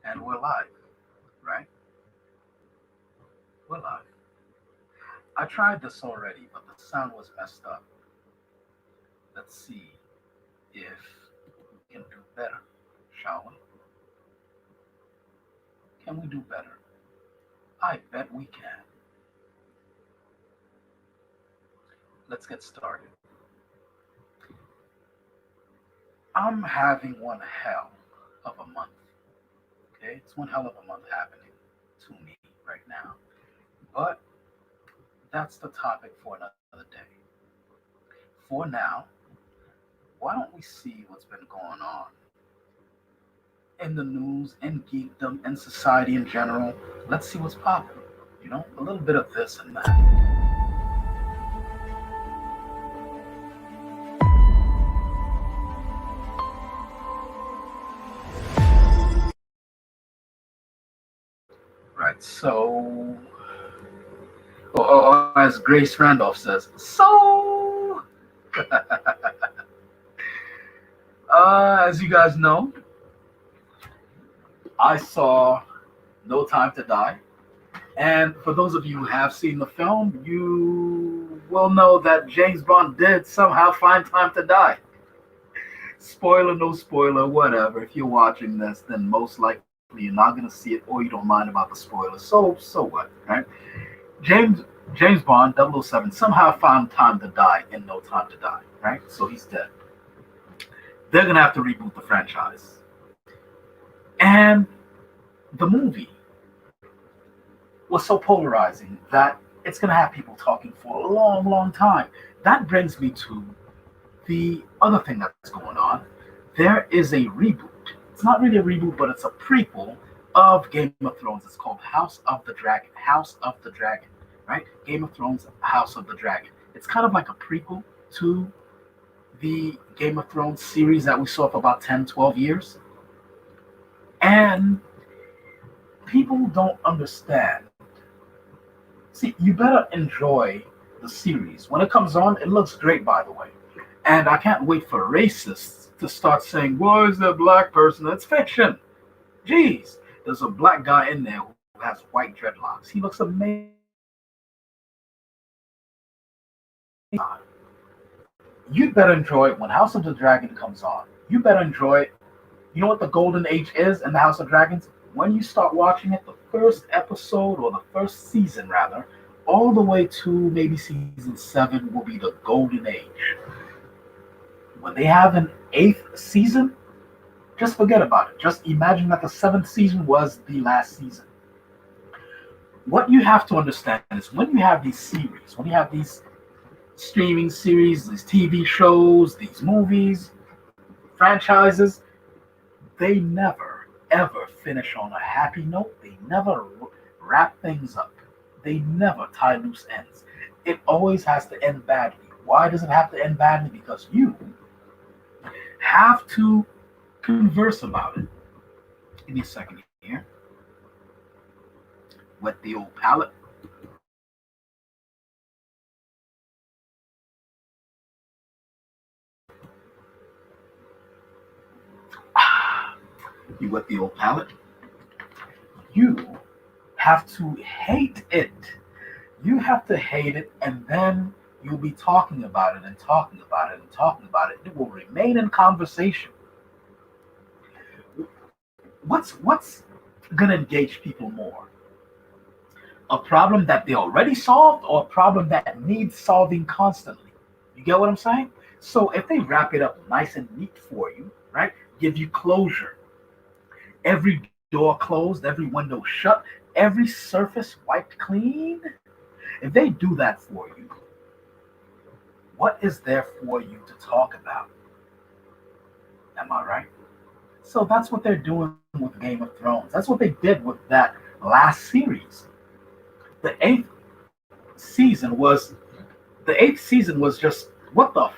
And we're live, right? We're live. I tried this already, but the sound was messed up. Let's see if we can do better, shall we? Can we do better? I bet we can. Let's get started. I'm having one hell of a month. Okay, it's one hell of a month happening to me right now. But that's the topic for another day. For now, why don't we see what's been going on in the news, in geekdom, in society in general? Let's see what's popping. A little bit of this and that. Right. So, or as Grace Randolph says, as you guys know, I saw No Time to Die. And for those of you who have seen the film, you will know that James Bond did somehow find time to die. Spoiler, no spoiler, whatever. If you're watching this, then most likely you're not going to see it, or you don't mind about the spoilers. So what, right? James James Bond, 007, somehow found time to die in No Time to Die, right? So he's dead. They're going to have to reboot the franchise. And the movie was so polarizing that it's going to have people talking for a long, long time. That brings me to the other thing that's going on. There is a reboot. It's not really a reboot, but it's a prequel of Game of Thrones. It's called House of the Dragon. House of the Dragon, right? Game of Thrones, House of the Dragon. It's kind of like a prequel to the Game of Thrones series that we saw for about 10, 12 years. And people don't understand. See, you better enjoy the series. When it comes on, it looks great, by the way. And I can't wait for racists to start saying, why is there a black person? It's fiction. Jeez, there's a black guy in there who has white dreadlocks. He looks amazing. You better enjoy it when House of the Dragon comes on. You better enjoy it. You know what the golden age is in the House of Dragons? When you start watching it, the first episode, or the first season rather, all the way to maybe season 7 will be the golden age. When they have an eighth season, just forget about it. Just imagine that the seventh season was the last season. What you have to understand is when you have these series, when you have these streaming series, these TV shows, these movies, franchises, they never ever finish on a happy note. They never wrap things up. They never tie loose ends. It always has to end badly. Why does it have to end badly? Because you have to converse about it. Give me a second here. Wet the old palate. You wet the old palate. You have to hate it. You have to hate it, and then you'll be talking about it and talking about it and talking about it. It will remain in conversation. What's gonna engage people more? A problem that they already solved, or a problem that needs solving constantly? You get what I'm saying? So if they wrap it up nice and neat for you, right? Give you closure. Every door closed, every window shut, every surface wiped clean. If they do that for you, what is there for you to talk about? Am I right? So that's what they're doing with Game of Thrones. That's what they did with that last series. The season was eighth season was just what the.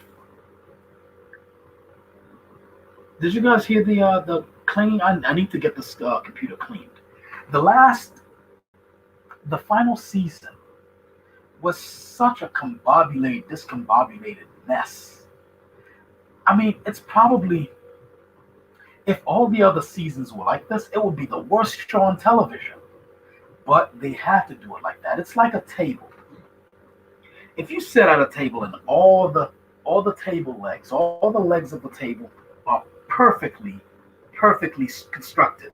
Did you guys hear the cleaning? I need to get this computer cleaned. The last, the final season was such a discombobulated mess. I mean, it's probably If all the other seasons were like this, it would be the worst show on television. But they had to do it like that. It's like a table. If you sit at a table and all the table legs, all the legs of the table are perfectly constructed.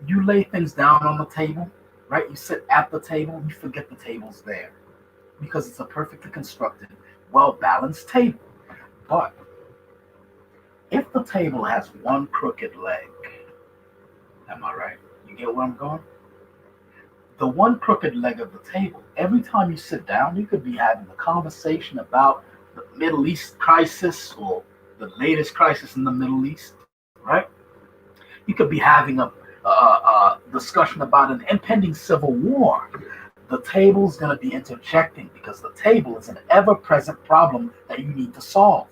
You lay things down on the table, right? You sit at the table, you forget the table's there because it's a perfectly constructed, well balanced table. But if the table has one crooked leg, am I right? You get where I'm going? The one crooked leg of the table, every time you sit down, you could be having a conversation about the Middle East crisis or the latest crisis in the Middle East, right? You could be having a discussion about an impending civil war. The table's going to be interjecting because the table is an ever present problem that you need to solve.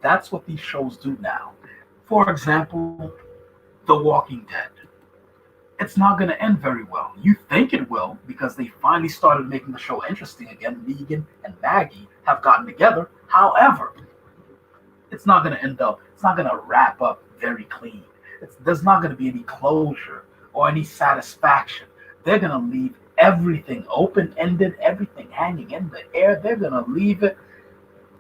That's what these shows do now. For example, The Walking Dead. It's not going to end very well. You think it will because they finally started making the show interesting again. Negan and Maggie have gotten together. However, it's not going to wrap up very clean. There's not going to be any closure or any satisfaction. They're going to leave everything open ended, everything hanging in the air. They're going to leave it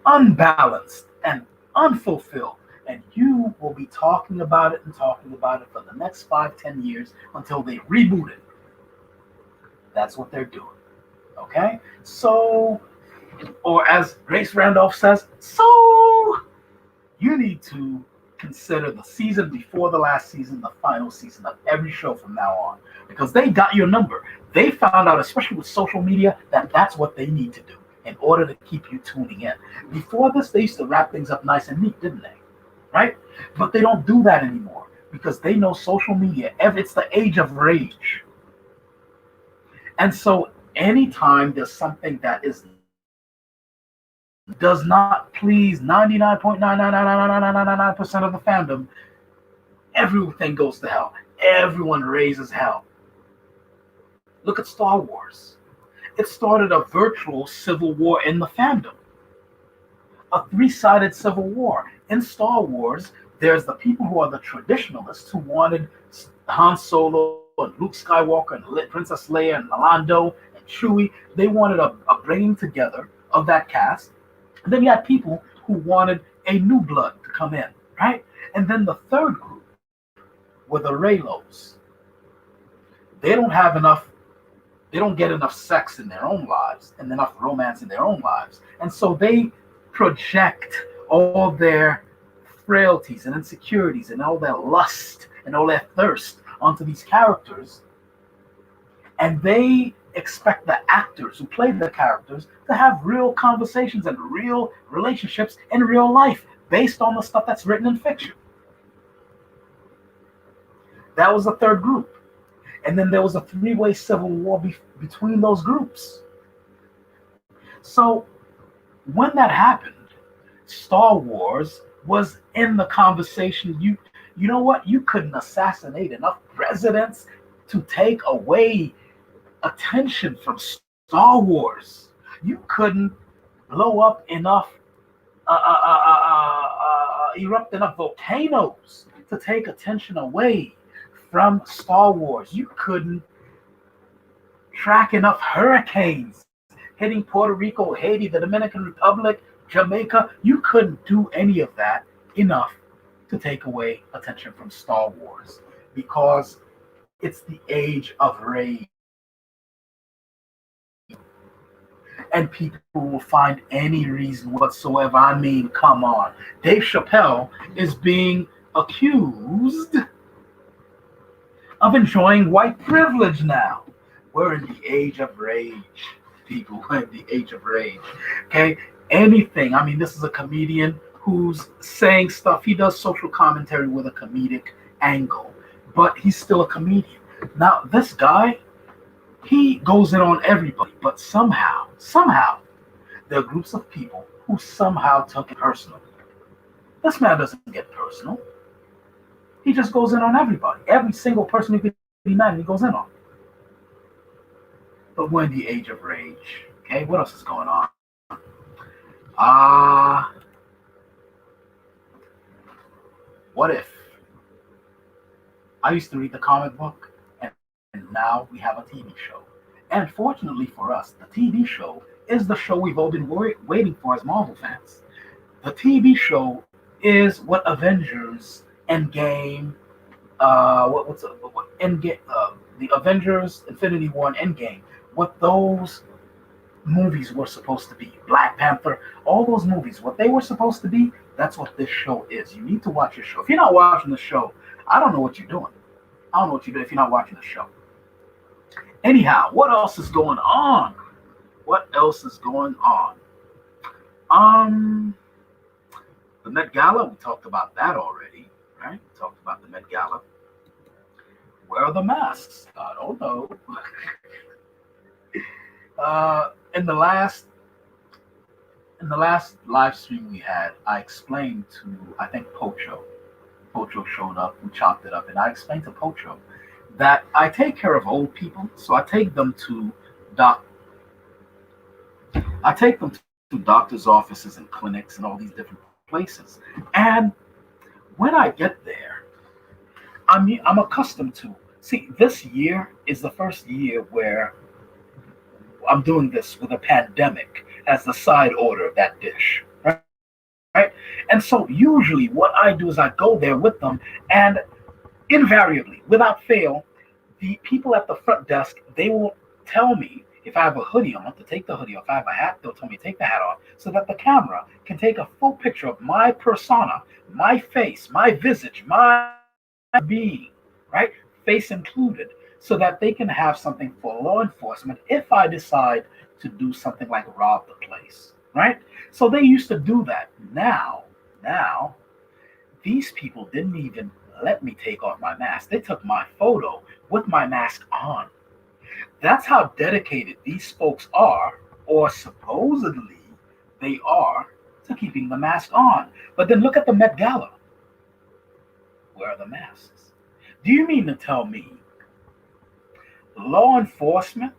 unbalanced and unfulfilled. And you will be talking about it and talking about it for the next 5, 10 years until they reboot it. That's what they're doing. Okay? So, or as Grace Randolph says, so you need to consider the season before the last season, the final season of every show from now on, because they got your number. They found out, especially with social media, that that's what they need to do in order to keep you tuning in. Before this, they used to wrap things up nice and neat, didn't they? Right? But they don't do that anymore because they know social media, it's the age of rage. And so anytime there's something that does not please 99.9999999% of the fandom, everything goes to hell. Everyone raises hell. Look at Star Wars. It started a virtual civil war in the fandom, a three-sided civil war. In Star Wars, there's the people who are the traditionalists who wanted Han Solo and Luke Skywalker and Princess Leia and Lando and Chewie. They wanted a bringing together of that cast. And then you had people who wanted a new blood to come in, right? And then the third group were the Reylos. They don't have enough, they don't get enough sex in their own lives and enough romance in their own lives. And so they project all their frailties and insecurities and all their lust and all their thirst onto these characters. And they expect the actors who play the characters to have real conversations and real relationships in real life based on the stuff that's written in fiction. That was the third group. And then there was a three-way civil war between those groups. So when that happened, Star Wars was in the conversation. You know what? You couldn't assassinate enough presidents to take away attention from Star Wars. You couldn't blow up enough, erupt enough volcanoes to take attention away from Star Wars. You couldn't track enough hurricanes hitting Puerto Rico, Haiti, the Dominican Republic, Jamaica. You couldn't do any of that enough to take away attention from Star Wars because it's the age of rage. And people will find any reason whatsoever. I mean, come on. Dave Chappelle is being accused of enjoying white privilege now. We're in the age of rage, people. We're in the age of rage. Okay? Anything. I mean, this is a comedian who's saying stuff. He does social commentary with a comedic angle, but he's still a comedian. Now, this guy, he goes in on everybody, but somehow, there are groups of people who somehow took it personal. This man doesn't get personal. He just goes in on everybody. Every single person who could be mad, he goes in on. But we're in the age of rage. Okay, what else is going on? What if I used to read the comic book, and now we have a TV show? And fortunately for us, the TV show is the show we've all been waiting for as Marvel fans. The TV show is what Avengers Endgame, what Endgame, the Avengers Infinity War and Endgame, what those movies were supposed to be. Black Panther, all those movies, what they were supposed to be, that's what this show is. You need to watch your show. If you're not watching the show, I don't know what you're doing. I don't know what you do if you're not watching the show. Anyhow, what else is going on? What else is going on? Um, the Met Gala, we talked about that already, right? We talked about the Met Gala. Where are the masks? I don't know. In the last live stream we had, I explained to I think Pocho. Pocho showed up, we chopped it up, and I explained to Pocho that I take care of old people, so I take them to doc. I take them to doctors' offices and clinics and all these different places. And when I get there, I'm accustomed to. See, this year is the first year where I'm doing this with a pandemic as the side order of that dish, right? Right? And so usually what I do is I go there with them, and invariably, without fail, the people at the front desk, they will tell me if I have a hoodie on to take the hoodie off. If I have a hat, they'll tell me to take the hat off so that the camera can take a full picture of my persona, my face, my visage, my being, right? Face included, so that they can have something for law enforcement if I decide to do something like rob the place, right? So they used to do that. Now, these people didn't even let me take off my mask. They took my photo with my mask on. That's how dedicated these folks are, or supposedly they are, to keeping the mask on. But then look at the Met Gala. Where are the masks? Do you mean to tell me law enforcement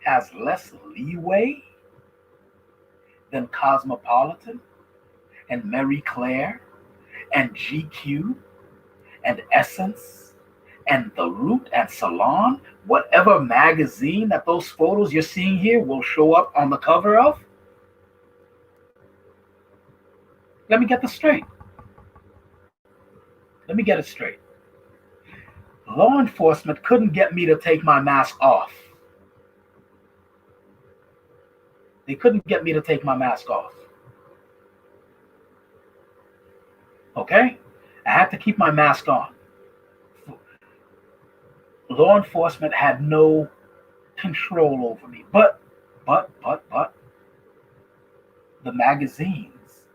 has less leeway than Cosmopolitan and Marie Claire and GQ and Essence and The Root and Salon, whatever magazine that those photos you're seeing here will show up on the cover of? Let me get this straight. Let me get it straight. Law enforcement couldn't get me to take my mask off. They couldn't get me to take my mask off. Okay? I had to keep my mask on. Law enforcement had no control over me. But the magazines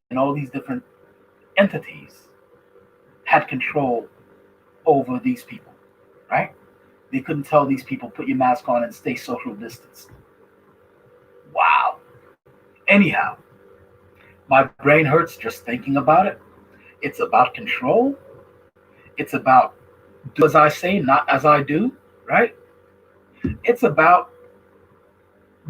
and all these different entities had control over these people, right? They couldn't tell these people, put your mask on and stay social distanced. Wow. Anyhow, my brain hurts just thinking about it. It's about control. It's about do as I say, not as I do, right? It's about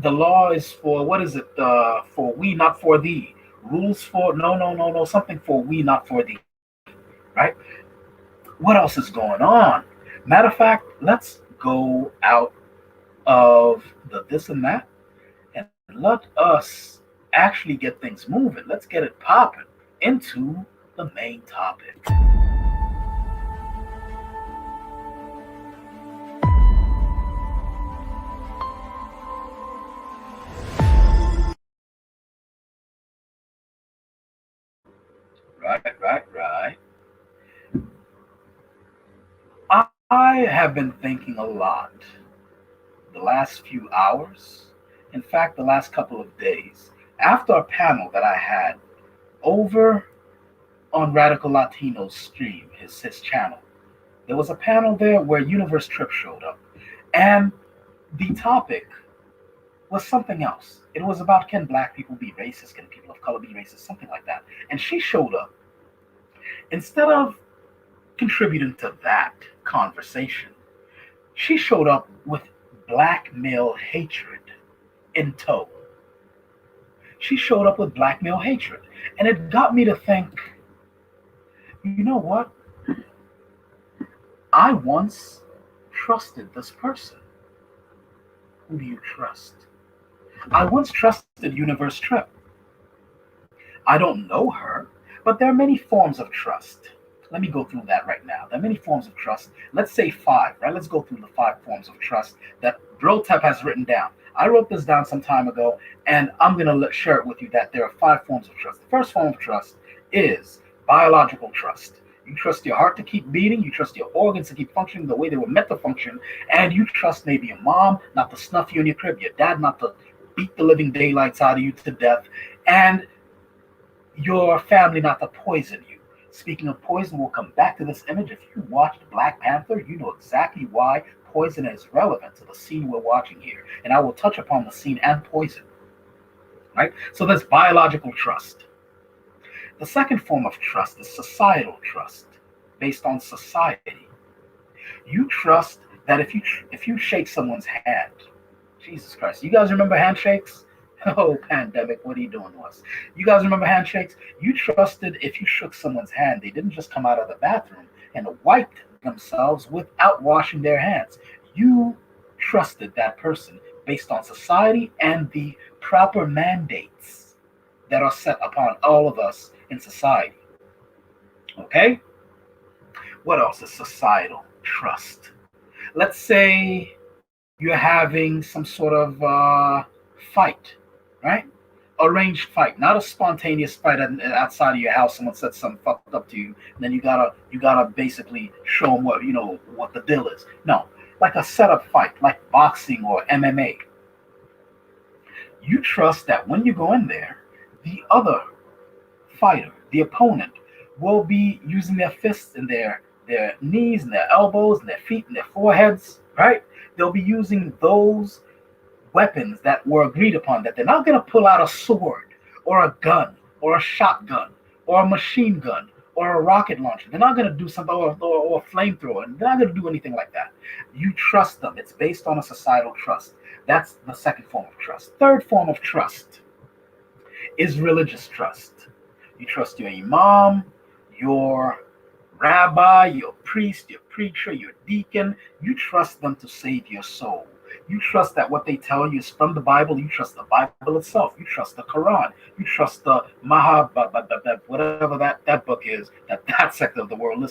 the law is for, what is it? For we, not for thee. Rules for, no, something for we, not for thee, right? What else is going on? Matter of fact, let's go out of the this and that and let us actually get things moving. Let's get it popping into the main topic. Right. I have been thinking a lot the last few hours, in fact, the last couple of days, after a panel that I had over on Radical Latino's stream, his channel. There was a panel there where Universe Trip showed up, and the topic was something else. It was about, can black people be racist? Can people of color be racist? Something like that. And she showed up. Instead of contributing to that conversation, she showed up with black male hatred in tow. She showed up with black male hatred. And it got me to think, you know what? I once trusted this person. Who do you trust? I once trusted Universe Trip. I don't know her, but there are many forms of trust. Let me go through that right now. There are many forms of trust. Let's say five, right? Let's go through the five forms of trust that Brotep has written down. I wrote this down some time ago, and I'm going to share it with you that there are five forms of trust. The first form of trust is biological trust. You trust your heart to keep beating, you trust your organs to keep functioning the way they were meant to function, and you trust maybe your mom not to snuff you in your crib, your dad not to beat the living daylights out of you to death, and your family not to poison you. Speaking of poison, we'll come back to this image. If you watched Black Panther, you know exactly why poison is relevant to the scene we're watching here. And I will touch upon the scene and poison, right? So there's biological trust. The second form of trust is societal trust, based on society. You trust that if you shake someone's hand, Jesus Christ, you guys remember handshakes? Oh, pandemic, what are you doing to us? You guys remember handshakes? You trusted if you shook someone's hand, they didn't just come out of the bathroom and wiped themselves without washing their hands. You trusted that person based on society and the proper mandates that are set upon all of us in society. Okay? What else is societal trust? Let's say you're having some sort of fight, right? Arranged fight, not a spontaneous fight outside of your house. Someone said something fucked up to you, and then you gotta basically show them what the deal is. No, like a setup fight, like boxing or MMA. You trust that when you go in there, the other fighter, the opponent, will be using their fists and their knees and their elbows and their feet and their foreheads, right? They'll be using those weapons that were agreed upon, that they're not going to pull out a sword or a gun or a shotgun or a machine gun or a rocket launcher. They're not going to do something or a flamethrower. They're not going to do anything like that. You trust them. It's based on a societal trust. That's the second form of trust. Third form of trust is religious trust. You trust your imam, your rabbi, your priest, your preacher, your deacon. You trust them to save your soul. You trust that what they tell you is from the Bible. You trust the Bible itself. You trust the Quran. You trust the whatever that book is that sector of the world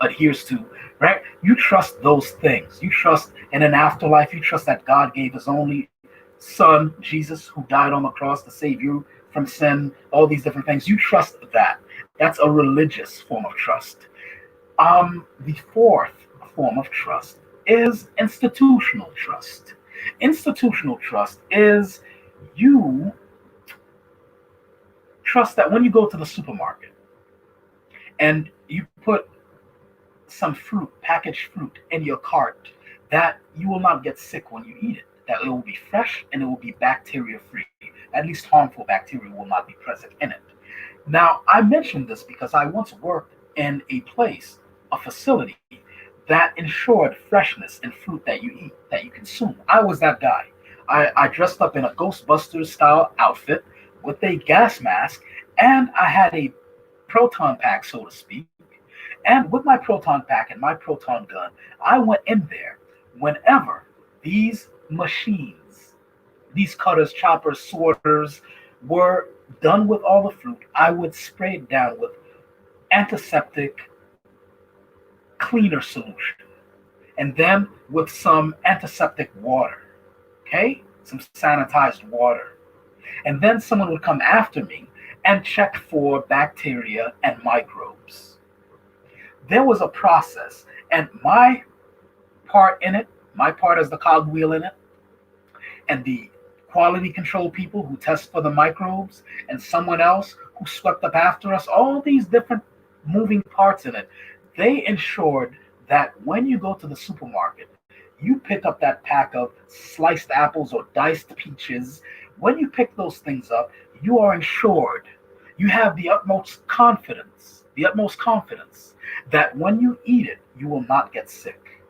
adheres to, right? You trust those things. You trust in an afterlife. You trust that God gave His only Son, Jesus, who died on the cross to save you from sin. All these different things. You trust that. That's a religious form of trust. The fourth form of trust is institutional trust. Institutional trust is you trust that when you go to the supermarket and you put some fruit, packaged fruit, in your cart, that you will not get sick when you eat it, that it will be fresh and it will be bacteria free. At least harmful bacteria will not be present in it. Now, I mentioned this because I once worked in a facility that ensured freshness in fruit that you eat, that you consume. I was that guy. I dressed up in a Ghostbusters style outfit with a gas mask, and I had a proton pack, so to speak. And with my proton pack and my proton gun, I went in there whenever these machines, these cutters, choppers, sorters, were done with all the fruit. I would spray it down with antiseptic cleaner solution, and then with some antiseptic water, okay, some sanitized water, and then someone would come after me and check for bacteria and microbes. There was a process, and my part in it, my part as the cogwheel in it, and the quality control people who test for the microbes, and someone else who swept up after us, all these different moving parts in it, they ensured that when you go to the supermarket, you pick up that pack of sliced apples or diced peaches. When you pick those things up, you are ensured, you have the utmost confidence that when you eat it, you will not get sick.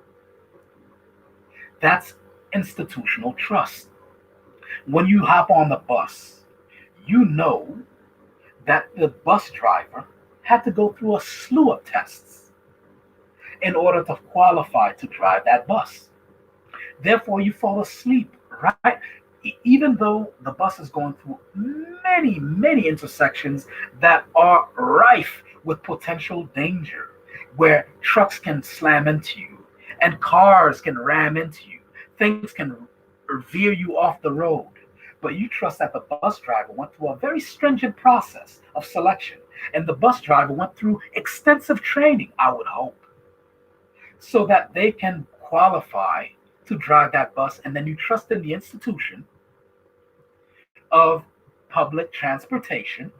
That's institutional trust. When you hop on the bus, you know that the bus driver had to go through a slew of tests in order to qualify to drive that bus. Therefore, you fall asleep, right? Even though the bus is going through many, many intersections that are rife with potential danger, where trucks can slam into you and cars can ram into you, things can veer you off the road. But you trust that the bus driver went through a very stringent process of selection, and the bus driver went through extensive training, I would hope, so that they can qualify to drive that bus. And then you trust in the institution of public transportation.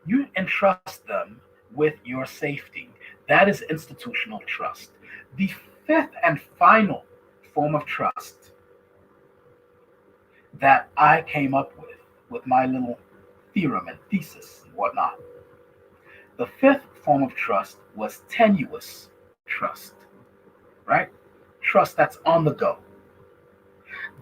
You entrust them with your safety. That is institutional trust. The fifth and final form of trust that I came up with my little theorem and thesis and whatnot. The fifth form of trust was tenuous trust, right? Trust that's on the go.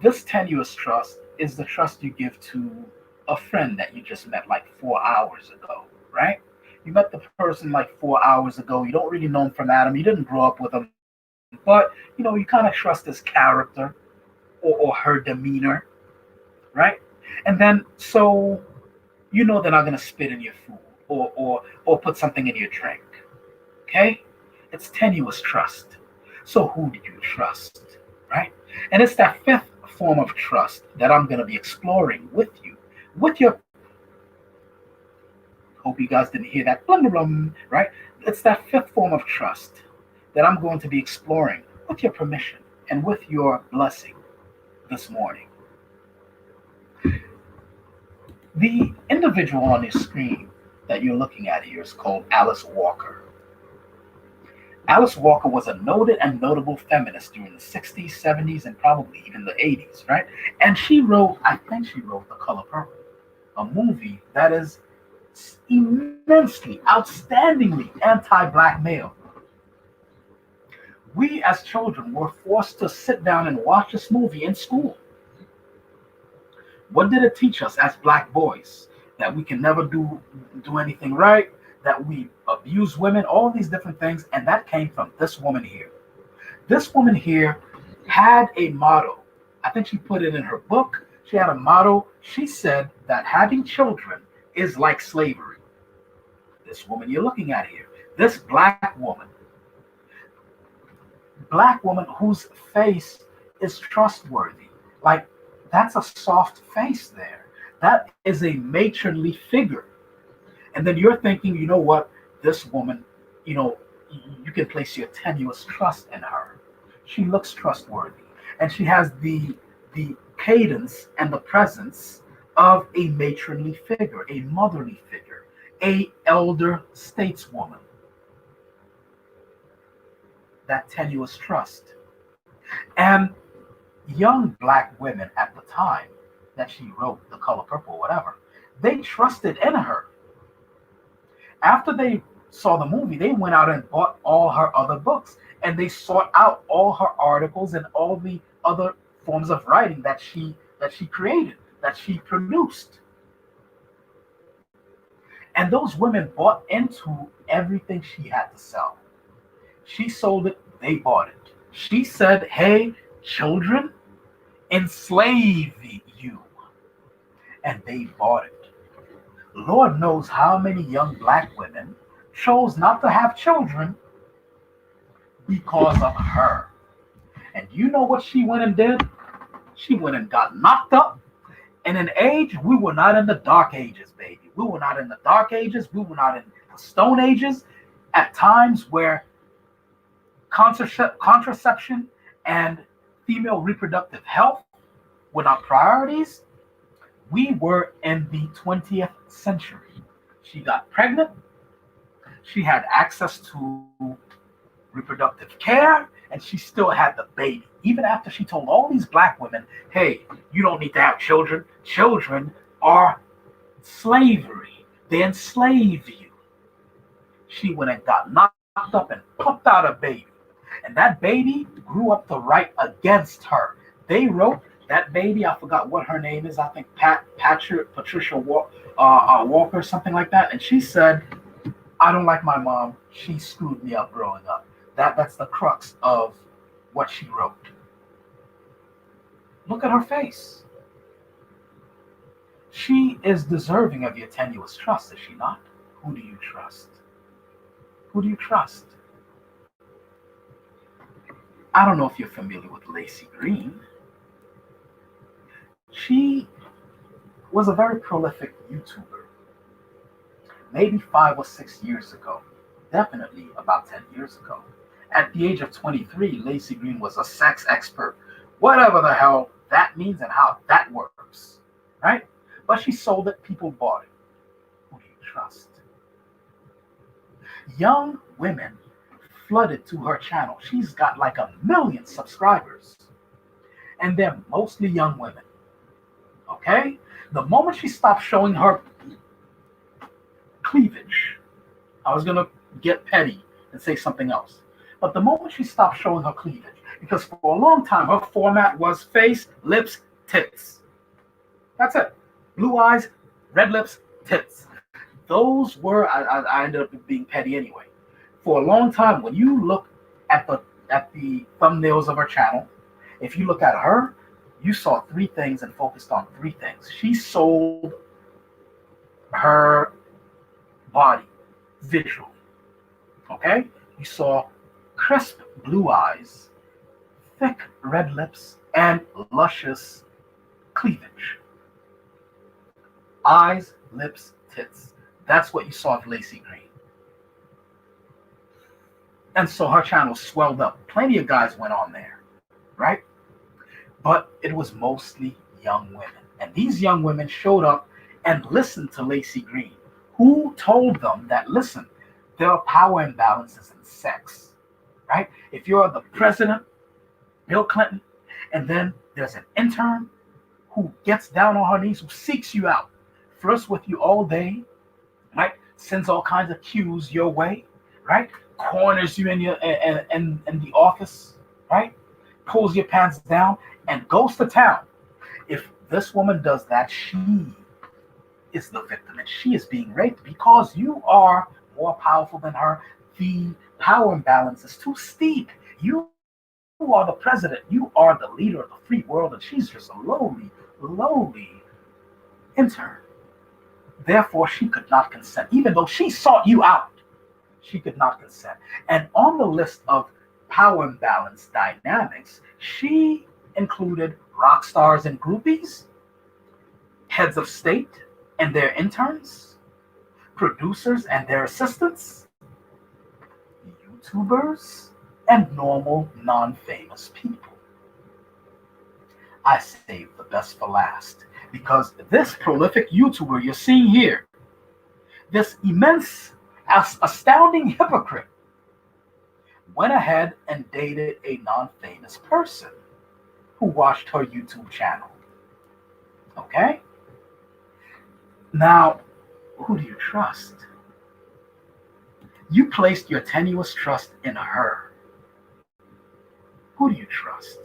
This tenuous trust is the trust you give to a friend that you just met like 4 hours ago, right? You met the person like 4 hours ago. You don't really know him from Adam. You didn't grow up with him, but you kind of trust his character or her demeanor, right? And then so they're not gonna spit in your food or put something in your drink. Okay? It's tenuous trust. So who do you trust? Right? And it's that fifth form of trust that I'm gonna be exploring with you. With your hope you guys didn't hear that blum, blum, blum, right? It's that fifth form of trust that I'm going to be exploring with your permission and with your blessing this morning. The individual on your screen that you're looking at here is called Alice Walker. Alice Walker was a noted and notable feminist during the 60s, 70s, and probably even the 80s, right? And I think she wrote The Color Purple, a movie that is immensely, outstandingly anti-black male. We as children were forced to sit down and watch this movie in school. What did it teach us as black boys? That we can never do anything right, that we abuse women, all these different things, and that came from this woman here. This woman here had a motto. I think she put it in her book. She had a motto. She said that having children is like slavery. This woman you're looking at here, this black woman whose face is trustworthy. Like, that's a soft face there. That is a matronly figure. And then you're thinking, you know what, this woman, you can place your tenuous trust in her. She looks trustworthy. And she has the cadence and the presence of a matronly figure, a motherly figure, a elder stateswoman. That tenuous trust. And young black women at the time that she wrote The Color Purple, whatever, they trusted in her. After they saw the movie, they went out and bought all her other books, and they sought out all her articles and all the other forms of writing that she created, that she produced. And those women bought into everything she had to sell. She sold it, they bought it. She said, hey, children, enslave you. And they bought it. Lord knows how many young black women chose not to have children because of her. And you know what she went and did? She went and got knocked up. In an age, we were not in the dark ages, baby. We were not in the dark ages. We were not in the stone ages. At times where contraception and female reproductive health were not priorities, we were in the 20th century. She got pregnant. She had access to reproductive care, and she still had the baby. Even after she told all these black women, hey, you don't need to have children. Children are slavery. They enslave you. She went and got knocked up and popped out a baby. And that baby grew up to write against her. They wrote that baby, I forgot what her name is. I think Patricia Walker, something like that. And she said, I don't like my mom. She screwed me up growing up. That's the crux of what she wrote. Look at her face. She is deserving of your tenuous trust, is she not? Who do you trust? Who do you trust? I don't know if you're familiar with Lacey Green. She was a very prolific YouTuber, maybe 5 or 6 years ago, definitely about 10 years ago. At the age of 23, Lacey Green was a sex expert, whatever the hell that means and how that works, right? But she sold it, people bought it. Who do you trust? Young women flooded to her channel. She's got like 1 million subscribers, and they're mostly young women. Okay? The moment she stopped showing her cleavage, I was gonna get petty and say something else. But the moment she stopped showing her cleavage, because for a long time her format was face, lips, tits. That's it. Blue eyes, red lips, tits. Those were I ended up being petty anyway. For a long time, when you look at the thumbnails of her channel, if you look at her, you saw three things and focused on three things. She sold her body visually. Okay? You saw crisp blue eyes, thick red lips, and luscious cleavage. Eyes, lips, tits. That's what you saw of Lacey Green. And so her channel swelled up. Plenty of guys went on there, right? But it was mostly young women. And these young women showed up and listened to Lacey Green, who told them that, listen, there are power imbalances in sex, right? If you're the president, Bill Clinton, and then there's an intern who gets down on her knees, who seeks you out, flirts with you all day, right? Sends all kinds of cues your way, right? Corners you in the office, right? Pulls your pants down and goes to town. If this woman does that, she is the victim and she is being raped because you are more powerful than her. The power imbalance is too steep. You are the president. You are the leader of the free world, and she's just a lowly intern. Therefore, she could not consent. Even though she sought you out, she could not consent. And on the list of power imbalance dynamics, she included rock stars and groupies, heads of state and their interns, producers and their assistants, YouTubers, and normal, non-famous people. I saved the best for last because this prolific YouTuber you're seeing here, this immense, astounding hypocrite, went ahead and dated a non-famous person who watched her YouTube channel. Okay? Now, who do you trust? You placed your tenuous trust in her. Who do you trust?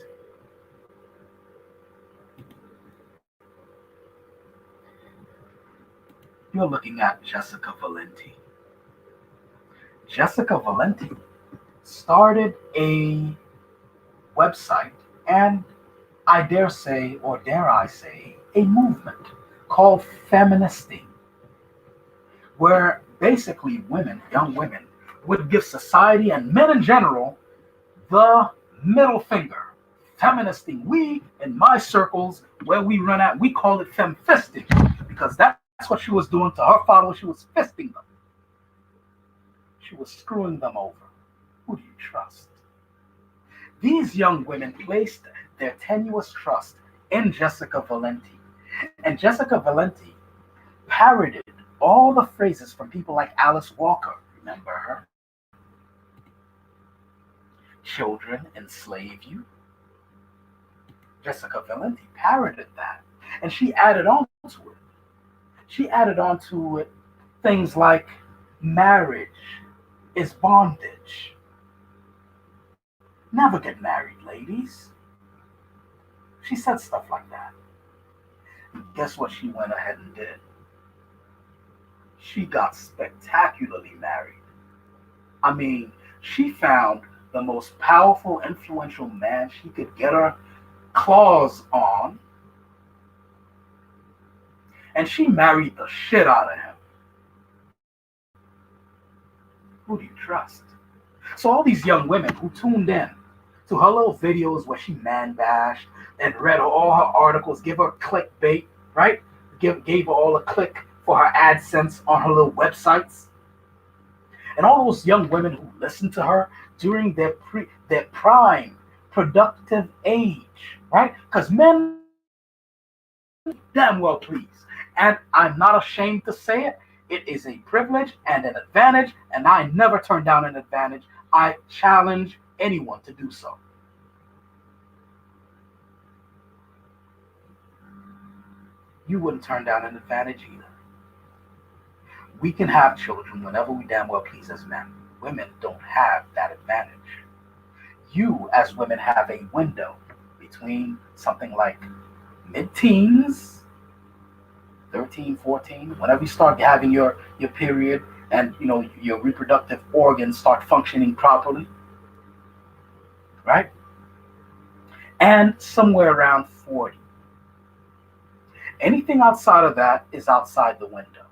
You're looking at Jessica Valenti. Jessica Valenti started a website and I dare say, or dare I say, a movement called feministing, where basically women, young women, would give society and men in general the middle finger. Feministing. We, in my circles, where we run at, we call it femfisting, because that's what she was doing to her followers. She was fisting them. She was screwing them over. Who do you trust? These young women placed their tenuous trust in Jessica Valenti. And Jessica Valenti parroted all the phrases from people like Alice Walker. Remember her? Children enslave you. Jessica Valenti parroted that. And she added on to it. She added on to it things like marriage is bondage. Never get married, ladies. She said stuff like that. And guess what she went ahead and did? she got spectacularly married. I mean, she found the most powerful, influential man she could get her claws on, and she married the shit out of him. Who do you trust? So all these young women who tuned in to her little videos where she man bashed and read all her articles, give her clickbait, right? Gave her all a click for her AdSense on her little websites. And all those young women who listened to her during their prime productive age, right? Because men damn well please. And I'm not ashamed to say it. It is a privilege and an advantage, and I never turn down an advantage. I challenge anyone to do so. You wouldn't turn down an advantage either. We can have children whenever we damn well please as men. Women don't have that advantage. You, as women, have a window between something like mid-teens, 13, 14, whenever you start having your period and your reproductive organs start functioning properly, right? And somewhere around 40. Anything outside of that is outside the window.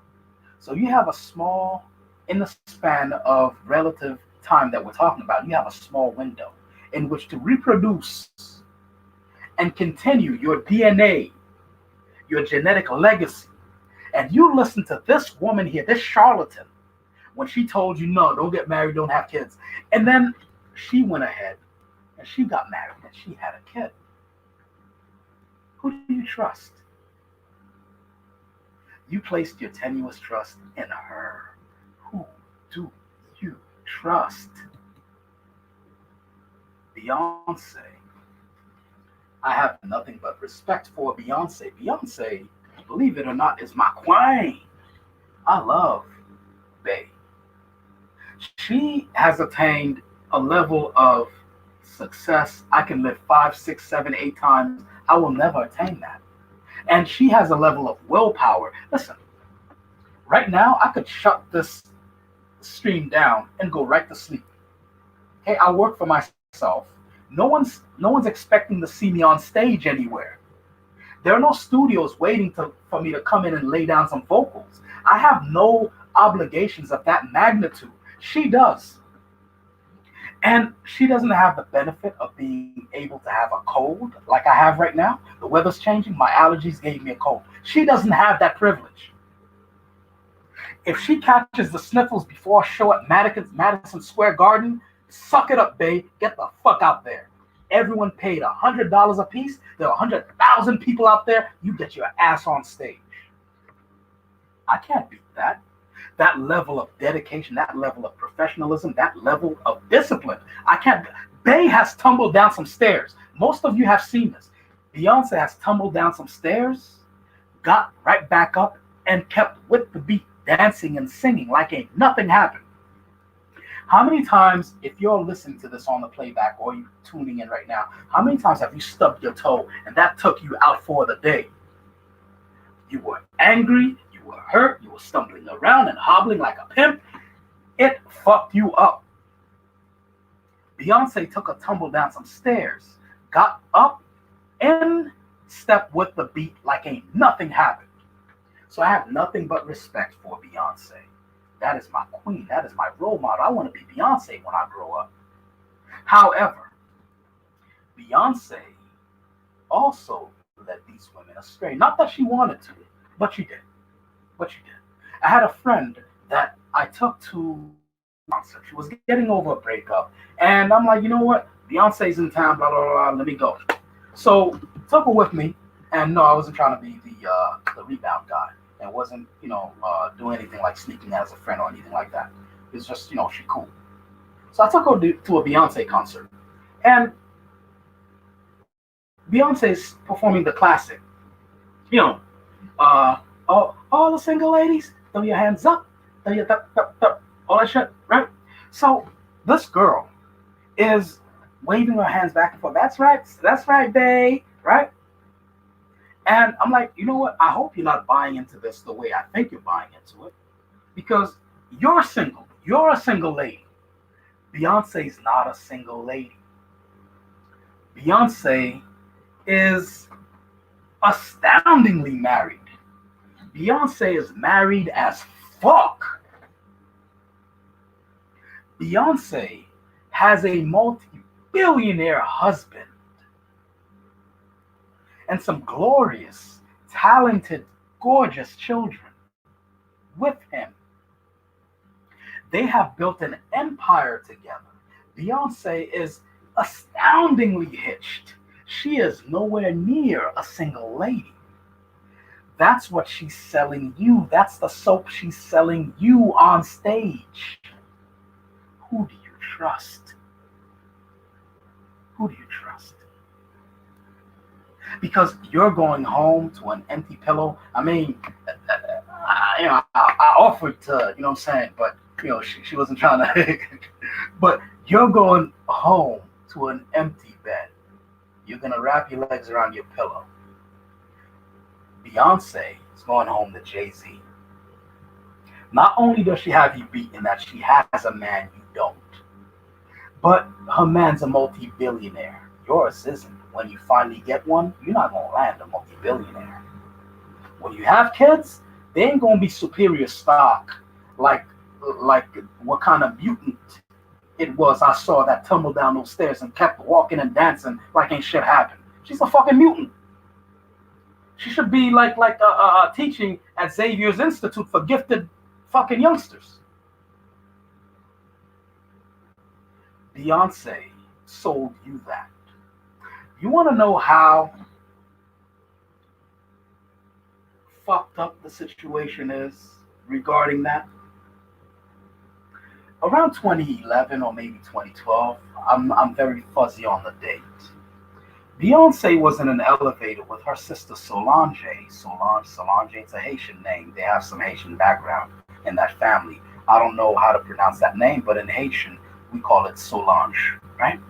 So you have a small, in the span of relative time that we're talking about, you have a small window in which to reproduce and continue your DNA, your genetic legacy. And you listen to this woman here, this charlatan, when she told you, no, don't get married, don't have kids. And then she went ahead and she got married and she had a kid. Who do you trust? You placed your tenuous trust in her. Who do you trust? Beyonce. I have nothing but respect for Beyonce. Beyonce, believe it or not, is my queen. I love Bey. She has attained a level of success I can live 5, 6, 7, 8 times. I will never attain that. And she has a level of willpower. Listen, right now I could shut this stream down and go right to sleep. Okay, I work for myself. No one's expecting to see me on stage anywhere. There are no studios waiting for me to come in and lay down some vocals. I have no obligations of that magnitude. She does. And she doesn't have the benefit of being able to have a cold like I have right now. The weather's changing. My allergies gave me a cold. She doesn't have that privilege. If she catches the sniffles before a show at Madison Square Garden, suck it up, babe. Get the fuck out there. Everyone paid $100 a piece. There are 100,000 people out there. You get your ass on stage. I can't beat that. That level of dedication, that level of professionalism, that level of discipline. I can't. Bey has tumbled down some stairs. Most of you have seen this. Beyonce has tumbled down some stairs, got right back up, and kept with the beat, dancing and singing like ain't nothing happened. How many times, if you're listening to this on the playback or you tuning in right now, how many times have you stubbed your toe and that took you out for the day? You were angry, you were hurt, you were stumbling around and hobbling like a pimp. It fucked you up. Beyonce took a tumble down some stairs, got up, and stepped with the beat like ain't nothing happened. So I have nothing but respect for Beyonce. That is my queen. That is my role model. I want to be Beyonce when I grow up. However, Beyonce also led these women astray. Not that she wanted to, but she did. I had a friend that I took to a concert. She was getting over a breakup. And I'm like, you know what? Beyonce's in town, blah, blah, blah. Let me go. So took her with me. And no, I wasn't trying to be the rebound guy. And wasn't, doing anything like sneaking as a friend or anything like that. It's just, she cool. So I took her to a Beyonce concert. And Beyonce's performing the classic. All the single ladies, throw your hands up, throw your all that shit, right? So this girl is waving her hands back and forth. That's right, babe, right? And I'm like, you know what? I hope you're not buying into this the way I think you're buying into it. because you're single. You're a single lady. Beyonce's not a single lady. Beyonce is astoundingly married. Beyonce is married as fuck. Beyonce has a multi-billionaire husband and some glorious, talented, gorgeous children with him. They have built an empire together. Beyonce is astoundingly hitched. She is nowhere near a single lady. That's what she's selling you. That's the soap she's selling you on stage. Who do you trust? Who do you trust? Because you're going home to an empty pillow. I mean, I offered to, you know what I'm saying, but she wasn't trying to. But you're going home to an empty bed. You're gonna wrap your legs around your pillow. Beyonce is going home to Jay-Z. Not only does she have you beat in that she has a man you don't, but her man's a multi-billionaire. Yours isn't. When you finally get one, you're not gonna land a multi-billionaire. When you have kids, they ain't gonna be superior stock like what kind of mutant it was I saw that tumbled down those stairs and kept walking and dancing like ain't shit happened. She's a fucking mutant. She should be like teaching at Xavier's Institute for gifted fucking youngsters. Beyonce sold you that. You want to know how fucked up the situation is regarding that? Around 2011 or maybe 2012, I'm very fuzzy on the date. Beyonce was in an elevator with her sister Solange. Solange, it's a Haitian name. They have some Haitian background in that family. I don't know how to pronounce that name, but in Haitian, we call it Solange, right?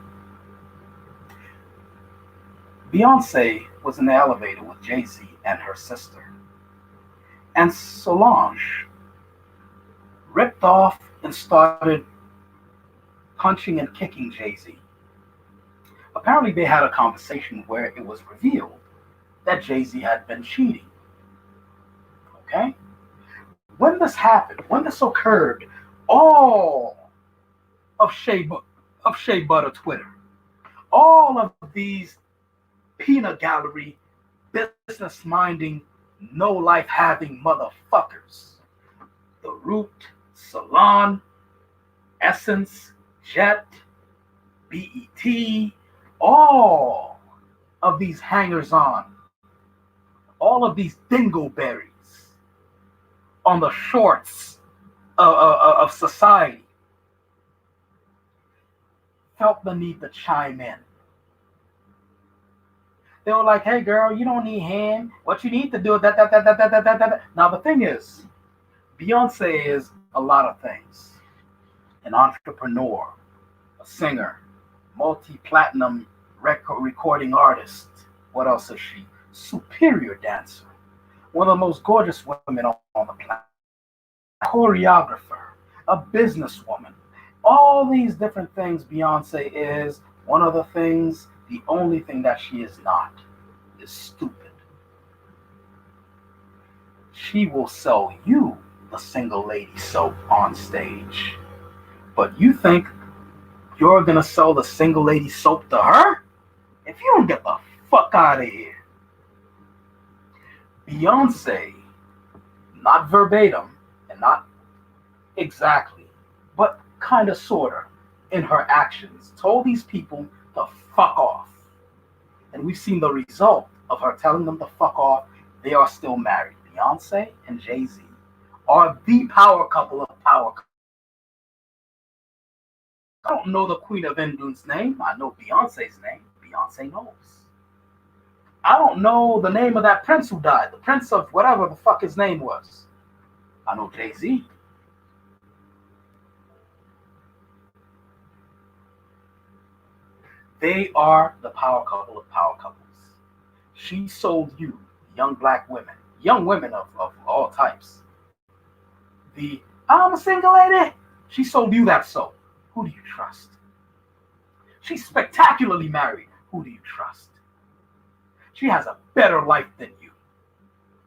Beyonce was in the elevator with Jay-Z and her sister. And Solange ripped off and started punching and kicking Jay-Z. Apparently, they had a conversation where it was revealed that Jay-Z had been cheating. Okay? When this happened, when this occurred, all of Shea Butter Twitter, all of these peanut gallery, business-minding, no-life-having motherfuckers, The Root, Salon, Essence, Jet, BET, all of these hangers-on, all of these dingleberries on the shorts of society felt the need to chime in. They were like, hey girl, you don't need him. What you need to do is that. Now the thing is, Beyonce is a lot of things. An entrepreneur, a singer, multi-platinum recording artist. What else is she? Superior dancer. One of the most gorgeous women on the planet. Choreographer, a businesswoman. All these different things Beyonce is. One of the things, the only thing that she is not, is stupid. She will sell you the single lady soap on stage. But you think you're going to sell the single lady soap to her? If you don't get the fuck out of here. Beyonce, not verbatim and not exactly, but kind of sort of in her actions, told these people to fuck off. And we've seen the result of her telling them to fuck off. They are still married. Beyonce and Jay-Z are the power couple of power couples. I don't know the Queen of England's name. I know Beyonce's name. Beyonce knows. I don't know the name of that prince who died. The prince of whatever the fuck his name was. I know Jay-Z. They are the power couple of power couples. She sold you, young black women, young women of all types, the I'm a single lady. She sold you that soap. Who do you trust? She's spectacularly married. Who do you trust? She has a better life than you.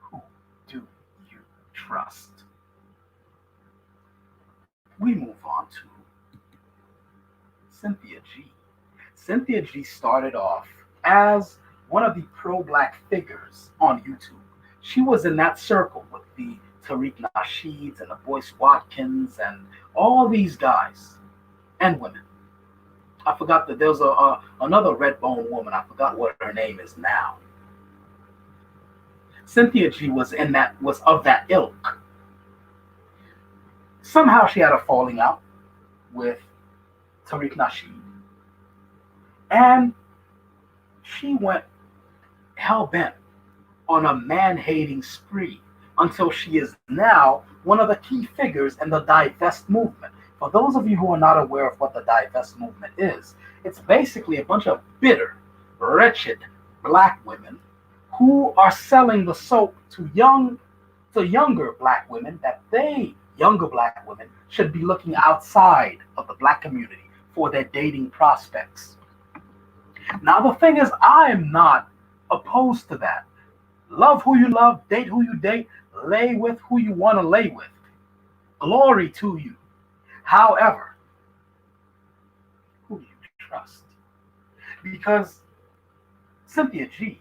Who do you trust? We move on to Cynthia G. Cynthia G started off as one of the pro black figures on YouTube. She was in that circle with the Tariq Nasheeds and the Boyce Watkins and all these guys and women. I forgot that there's another red bone woman. I forgot what her name is now. Cynthia G was of that ilk. Somehow she had a falling out with Tariq Nasheed, and she went hell bent on a man hating spree until she is now one of the key figures in the Divest movement. For those of you who are not aware of what the Divest movement is, it's basically a bunch of bitter, wretched black women who are selling the soap to younger black women that younger black women, should be looking outside of the black community for their dating prospects. Now, the thing is, I am not opposed to that. Love who you love, date who you date, lay with who you want to lay with. Glory to you. However, who do you trust? Because Cynthia G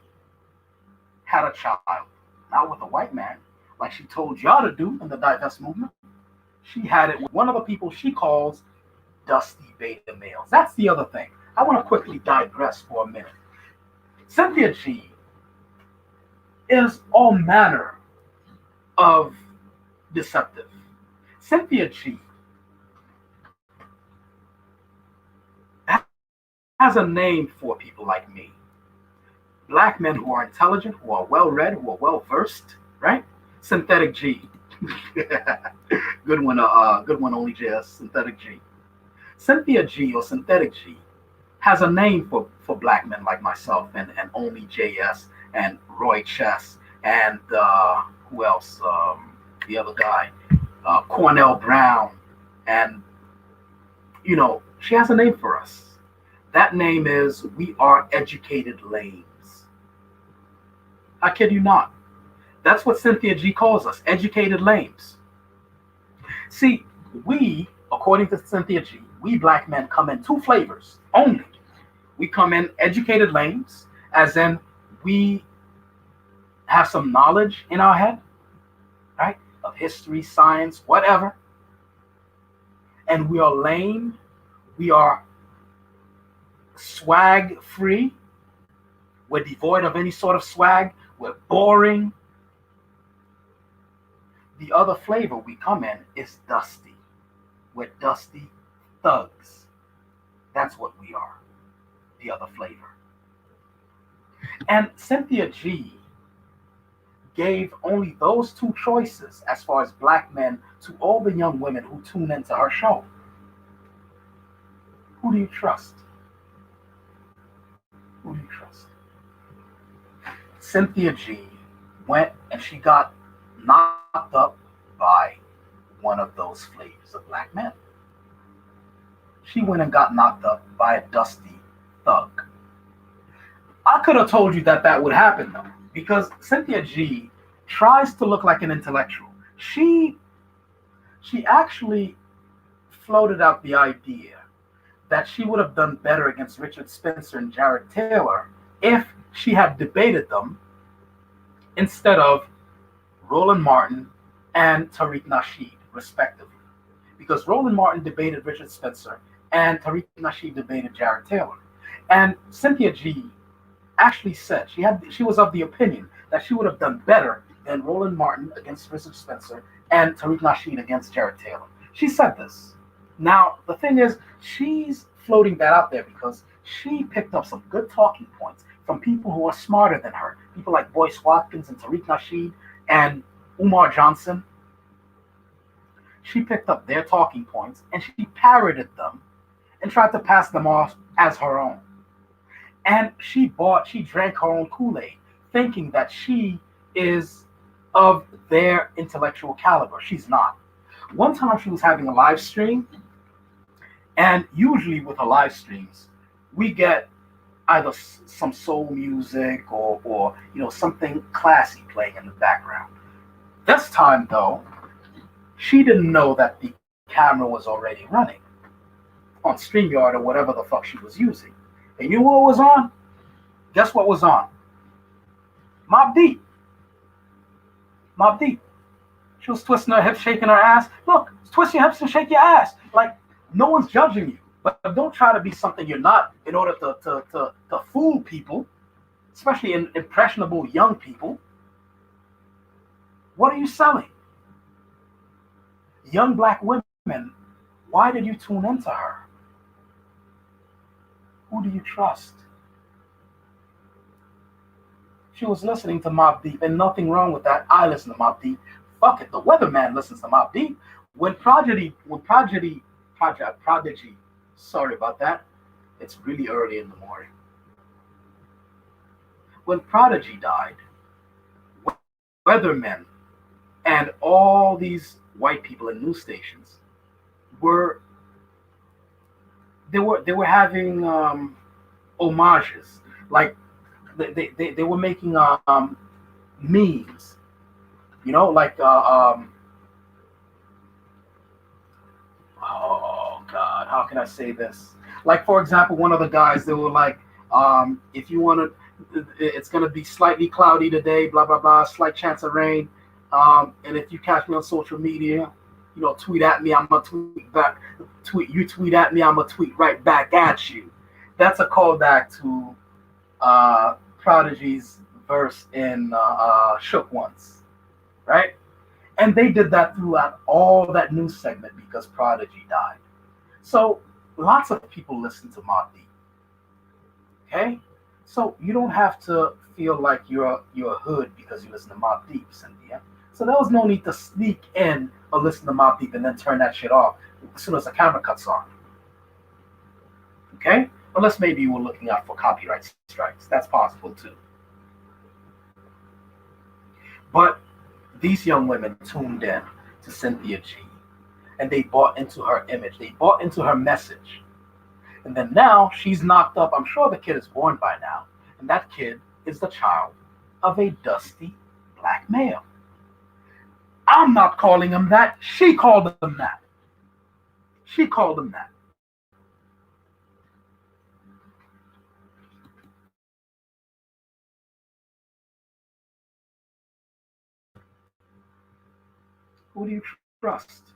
had a child, not with a white man, like she told y'all to do in the Divest movement. She had it with one of the people she calls dusty beta males. That's the other thing. I want to quickly digress for a minute. Cynthia G is all manner of deceptive. Cynthia G has a name for people like me. Black men who are intelligent, who are well read, who are well versed, right? Synthetic G. Good one, only JS, Synthetic G. Cynthia G or Synthetic G has a name for black men like myself and only JS and Roy Chess and who else? The other guy, Cornell Brown. And, she has a name for us. That name is We Are Educated Lames. I kid you not. That's what Cynthia G calls us, educated lames. See, according to Cynthia G, we black men come in two flavors only. We come in educated lames, as in we have some knowledge in our head, right? Of history, science, whatever. And we are lame. We are swag free. We're devoid of any sort of swag. We're boring. The other flavor we come in is dusty. We're dusty thugs. That's what we are. The other flavor. And Cynthia G gave only those two choices as far as black men to all the young women who tune into her show. Who do you trust? Who do you trust? Cynthia G went and she got knocked up by one of those flavors of black men. She went and got knocked up by a dusty thug. I could have told you that would happen though, because Cynthia G tries to look like an intellectual. She actually floated out the idea that she would have done better against Richard Spencer and Jared Taylor if she had debated them instead of Roland Martin and Tariq Nasheed, respectively. Because Roland Martin debated Richard Spencer and Tariq Nasheed debated Jared Taylor. And Cynthia G actually said she was of the opinion that she would have done better than Roland Martin against Richard Spencer and Tariq Nasheed against Jared Taylor. She said this. Now, the thing is, she's floating that out there because she picked up some good talking points from people who are smarter than her. People like Boyce Watkins and Tariq Nasheed and Umar Johnson. She picked up their talking points and she parroted them and tried to pass them off as her own. And she drank her own Kool-Aid, thinking that she is of their intellectual caliber. She's not. One time she was having a live stream, and usually with her live streams, we get either some soul music or something classy playing in the background. This time though, she didn't know that the camera was already running on StreamYard or whatever the fuck she was using. And you know what was on? Guess what was on? Mobb Deep. Mobb Deep. She was twisting her hips, shaking her ass. Look, twist your hips and shake your ass. Like, no one's judging you. But don't try to be something you're not in order to fool people, especially impressionable young people. What are you selling? Young black women, why did you tune into her? Who do you trust? She was listening to Mobb Deep, and nothing wrong with that. I listen to Mobb Deep. Fuck it, the weatherman listens to Mobb Deep. Prodigy, sorry about that. It's really early in the morning. When Prodigy died, weathermen and all these white people in news stations were they were having homages, like they were making memes, like oh god, how can I say this? Like, for example, one of the guys, they were like, if you want to, it's going to be slightly cloudy today, blah blah blah, slight chance of rain, and if you catch me on social media, tweet at me, I'm gonna tweet back. Tweet at me, I'm gonna tweet right back at you. That's a callback to Prodigy's verse in Shook Ones, right? And they did that throughout all that news segment because Prodigy died. So lots of people listen to Mobb Deep. Okay, so you don't have to feel like you're a hood because you listen to Mobb Deep, Cynthia. So there was no need to sneak in or listen to Mobb Deep and then turn that shit off as soon as the camera cuts on. Okay? Unless maybe you were looking out for copyright strikes. That's possible too. But these young women tuned in to Cynthia G, and they bought into her image. They bought into her message. And then now she's knocked up. I'm sure the kid is born by now. And that kid is the child of a dusty black male. I'm not calling him that. She called him that. She called him that. Who do you trust?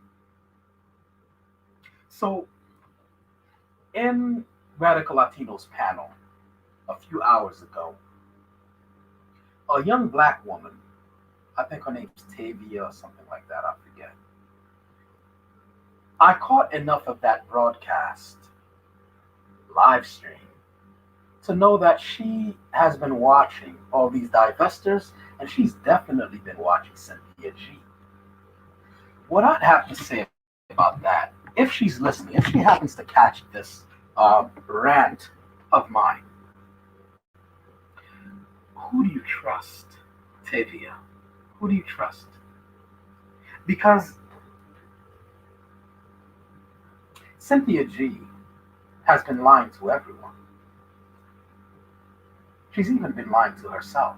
So, in Radical Latinos panel a few hours ago, a young black woman, I think her name's Tavia or something like that, I forget. I caught enough of that broadcast live stream to know that she has been watching all these divestors, and she's definitely been watching Cynthia G. What I'd have to say about that, if she's listening, if she happens to catch this rant of mine, who do you trust, Tavia? Who do you trust? Because Cynthia G has been lying to everyone. She's even been lying to herself.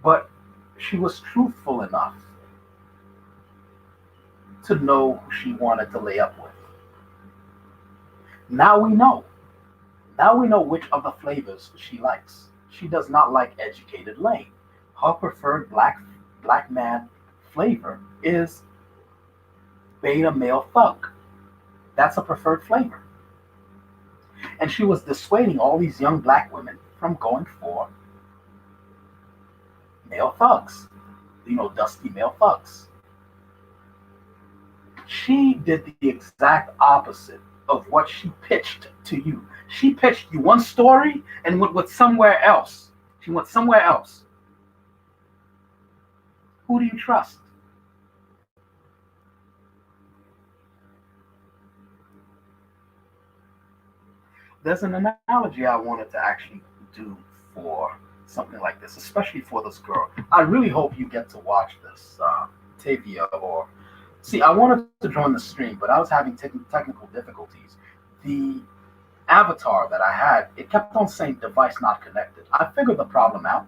But she was truthful enough to know who she wanted to lay up with. Now we know. Now we know which of the flavors she likes. She does not like Educated Lane. Her preferred black man flavor is beta male thug. That's a preferred flavor. And she was dissuading all these young black women from going for male thugs, dusty male thugs. She did the exact opposite of what she pitched to you. She pitched you one story and went somewhere else. She went somewhere else. Who do you trust? There's an analogy I wanted to actually do for something like this, especially for this girl. I really hope you get to watch this, Tavia, or see, I wanted to join the stream, but I was having technical difficulties. The avatar that I had, it kept on saying device not connected. I figured the problem out,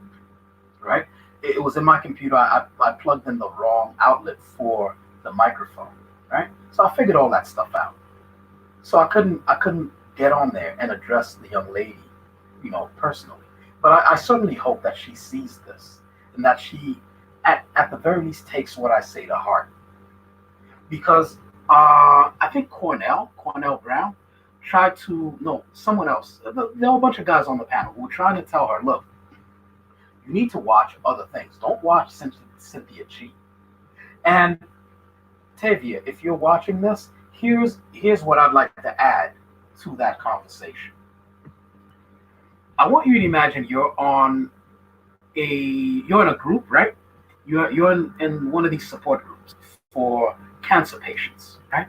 right? It was in my computer. I plugged in the wrong outlet for the microphone, right? So I figured all that stuff out. So I couldn't get on there and address the young lady, personally. But I certainly hope that she sees this and that she, at the very least, takes what I say to heart. Because I think Cornell Brown, tried to, no, someone else. There were a bunch of guys on the panel who were trying to tell her, look, you need to watch other things. Don't watch Cynthia G. And Tavia, if you're watching this, here's what I'd like to add to that conversation. I want you to imagine you're in a group, right? You're in one of these support groups for cancer patients, right?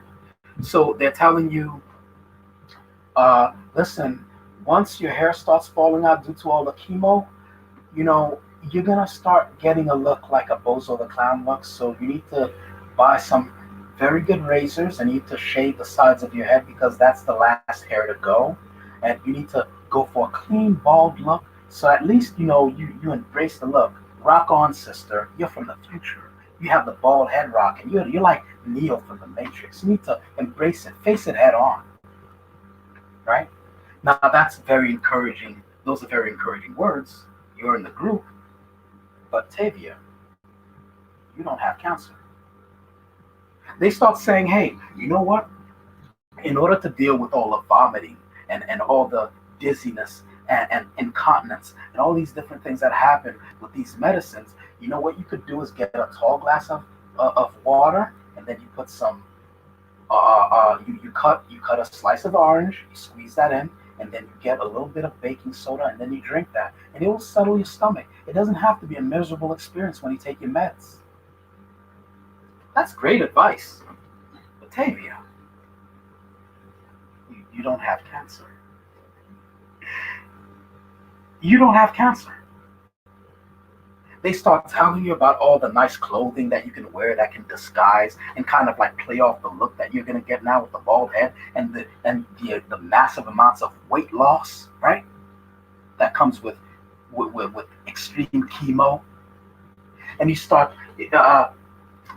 So they're telling you, listen, once your hair starts falling out due to all the chemo, you're gonna start getting a look like a Bozo the Clown look. So you need to buy some very good razors and you need to shave the sides of your head because that's the last hair to go. And you need to go for a clean, bald look. So at least, you embrace the look. Rock on, sister. You're from the future. You have the bald head rock, and you're like Neo from the Matrix. You need to embrace it, face it head on, right? Now that's very encouraging. Those are very encouraging words. You're in the group, but Tavia, you don't have cancer. They start saying, hey, you know what? In order to deal with all the vomiting and all the dizziness and incontinence and all these different things that happen with these medicines, you know what you could do is get a tall glass of water, and then you put some you cut a slice of orange, you squeeze that in, and then you get a little bit of baking soda, and then you drink that, and it will settle your stomach. It doesn't have to be a miserable experience when you take your meds. That's great advice. Batavia, you don't have cancer. You don't have cancer. They start telling you about all the nice clothing that you can wear that can disguise and kind of like play off the look that you're gonna get now with the bald head and the massive amounts of weight loss, right? That comes with extreme chemo. And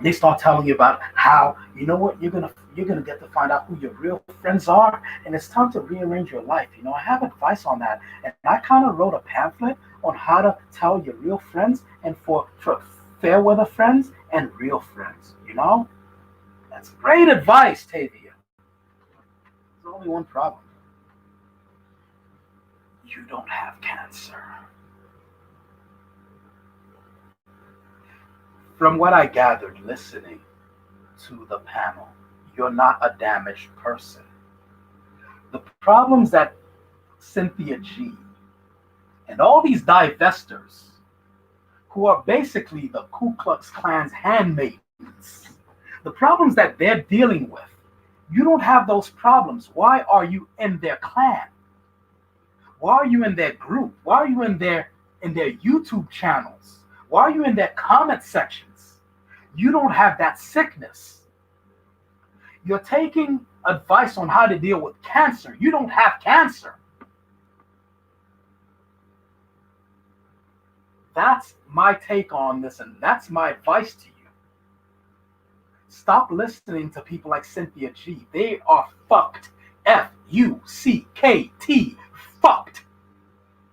they start telling you about how, you know what, you're gonna get to find out who your real friends are, and it's time to rearrange your life. I have advice on that, and I kind of wrote a pamphlet on how to tell your real friends and for fair weather friends and real friends. That's great advice, Tavia. There's only one problem. You don't have cancer. From what I gathered listening to the panel, you're not a damaged person. The problems that Cynthia G and all these divestors, who are basically the Ku Klux Klan's handmaidens, the problems that they're dealing with, you don't have those problems. Why are you in their clan? Why are you in their group? Why are you in their YouTube channels? Why are you in their comment sections? You don't have that sickness. You're taking advice on how to deal with cancer. You don't have cancer. That's my take on this, and that's my advice to you. Stop listening to people like Cynthia G. They are fucked. Fuckt. Fucked.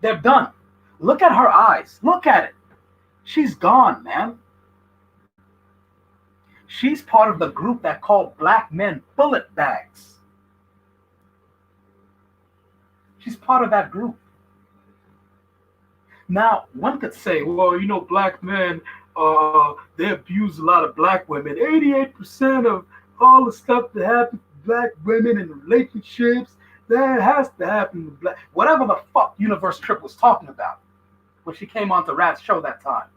They're done. Look at her eyes. Look at it. She's gone, man. She's part of the group that called black men bullet bags. She's part of that group. Now, one could say, well, black men, they abuse a lot of black women. 88% of all the stuff that happens to black women in relationships, that has to happen to black. Whatever the fuck Universe Trip was talking about when she came on to Rat's show that time.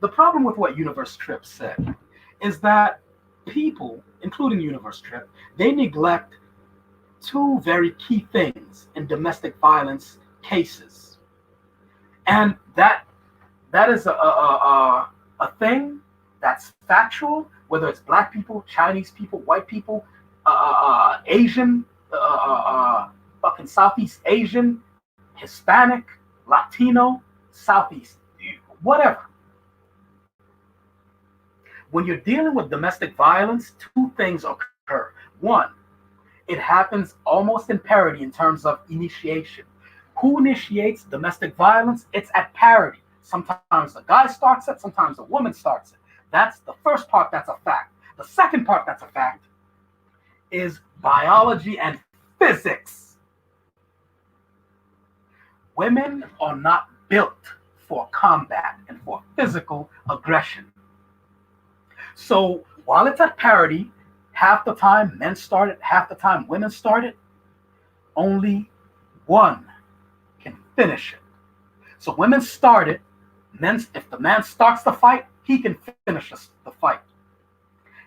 The problem with what Universe Trip said is that people, including Universe Trip, they neglect two very key things in domestic violence cases, and that is a thing that's factual, whether it's black people, Chinese people, white people, Asian, fucking Southeast Asian, Hispanic, Latino, Southeast, whatever. When you're dealing with domestic violence, two things occur. One, it happens almost in parity in terms of initiation. Who initiates domestic violence? It's at parity. Sometimes the guy starts it, sometimes the woman starts it. That's the first part that's a fact. The second part that's a fact is biology and physics. Women are not built for combat and for physical aggression. So while it's at parity, half the time men start it, half the time women start it, only one can finish it. So women start it, if the man starts the fight, he can finish the fight.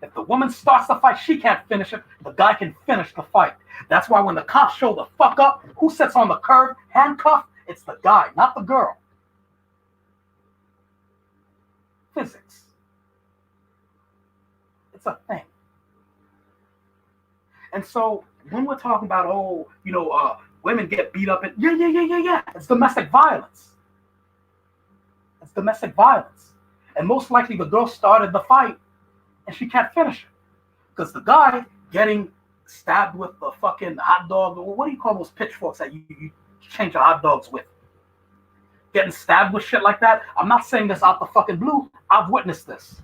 If the woman starts the fight, she can't finish it, the guy can finish the fight. That's why when the cops show the fuck up, who sits on the curb, handcuffed? It's the guy, not the girl. Physics. It's a thing. And so when we're talking about, women get beat up, and yeah. It's domestic violence. It's domestic violence. And most likely the girl started the fight and she can't finish it. Because the guy getting stabbed with the fucking hot dog, or what do you call those pitchforks that you change your hot dogs with? Getting stabbed with shit like that. I'm not saying this out the fucking blue. I've witnessed this.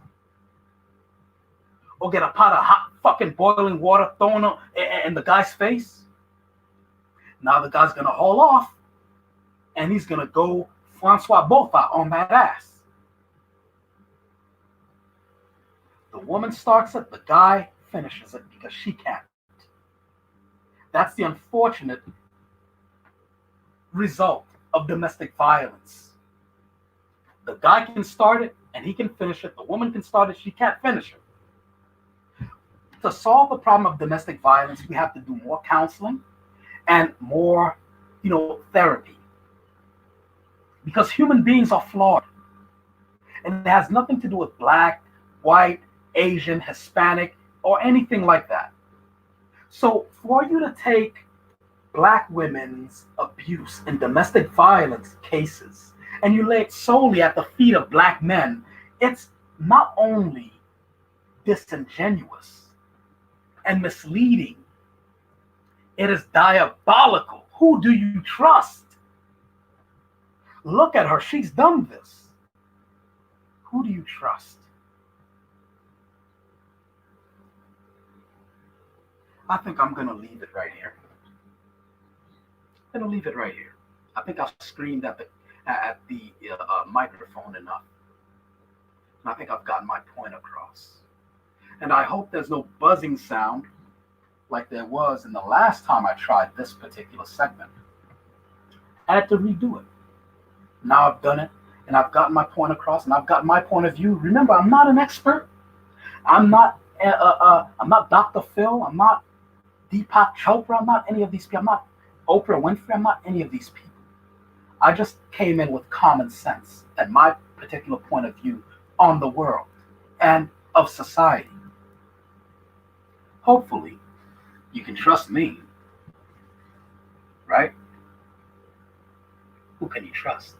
Or get a pot of hot fucking boiling water thrown in the guy's face. Now the guy's gonna haul off and he's gonna go Francois Botha on that ass. The woman starts it, the guy finishes it because she can't. That's the unfortunate result of domestic violence. The guy can start it and he can finish it. The woman can start it, she can't finish it. To solve the problem of domestic violence, we have to do more counseling and more, therapy. Because human beings are flawed. And it has nothing to do with black, white, Asian, Hispanic, or anything like that. So for you to take black women's abuse and domestic violence cases and you lay it solely at the feet of black men, it's not only disingenuous and misleading, it is diabolical. Who do you trust? Look at her. She's done this. Who do you trust? I think I'm going to leave it right here. I'm going to leave it right here. I think I've screamed at the microphone enough. And I think I've gotten my point across. And I hope there's no buzzing sound like there was in the last time I tried this particular segment. I had to redo it. Now I've done it, and I've gotten my point across, and I've got my point of view. Remember, I'm not an expert. I'm not Dr. Phil. I'm not Deepak Chopra. I'm not any of these people. I'm not Oprah Winfrey. I'm not any of these people. I just came in with common sense and my particular point of view on the world and of society. Hopefully, you can trust me, right? Who can you trust?